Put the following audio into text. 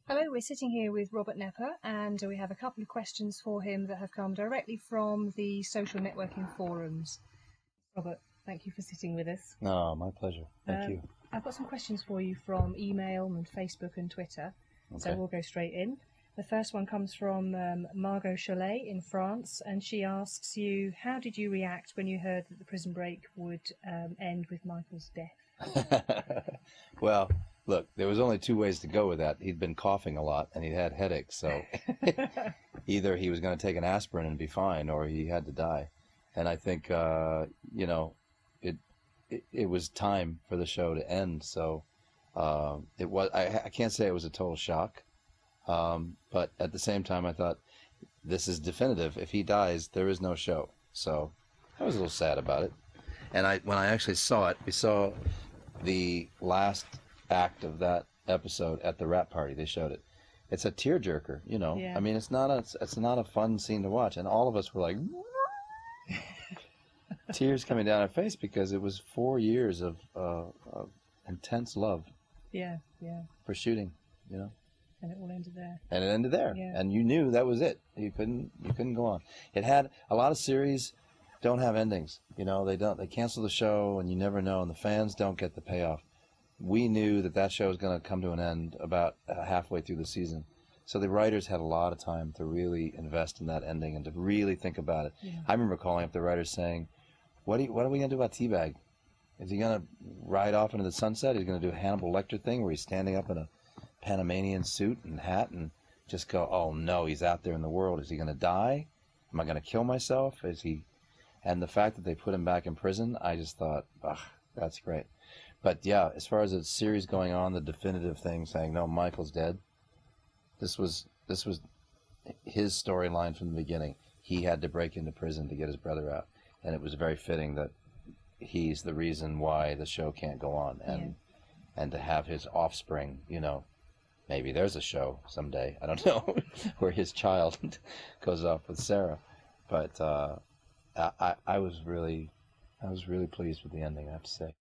Hello, we're sitting here with Robert Knepper, and we have a couple of questions for him that have come directly from the social networking forums. Robert, thank you for sitting with us. No, my pleasure. Thank you. I've got some questions for you from email and Facebook and Twitter, so we'll go straight in. The first one comes from Margot Cholet in France, and she asks you, how did you react when you heard that the Prison Break would end with Michael's death? Well, look, there was only two ways to go with that. He'd been coughing a lot, and he'd had headaches, so either he was going to take an aspirin and be fine, or he had to die. And I think, you know, it was time for the show to end, so it was. I can't say it was a total shock, but at the same time, I thought, this is definitive. If he dies, there is no show. So I was a little sad about it. And when I actually saw it, we saw the last act of that episode at the wrap party. They showed it. It's a tearjerker, you know. Yeah. I mean, it's not a fun scene to watch, and all of us were like tears coming down our face because it was 4 years of intense love. Yeah. For shooting, you know. And it all ended there. And it ended there. Yeah. And you knew that was it. You couldn't go on. It had a lot of series don't have endings. You know, they cancel the show and you never know, and the fans don't get the payoff. We knew that show was going to come to an end about halfway through the season. So the writers had a lot of time to really invest in that ending and to really think about it. Yeah. I remember calling up the writers saying, what are we going to do about Teabag? Is he going to ride off into the sunset? He's going to do a Hannibal Lecter thing where he's standing up in a Panamanian suit and hat and just go, oh no, he's out there in the world. Is he going to die? Am I going to kill myself? Is he? And the fact that they put him back in prison, I just thought, that's great. But yeah, as far as the series going on, the definitive thing saying, no, Michael's dead, this was his storyline from the beginning. He had to break into prison to get his brother out. And it was very fitting that he's the reason why the show can't go on. And to have his offspring, you know, maybe there's a show someday, I don't know, where his child goes off with Sarah. But I was really pleased with the ending, I have to say.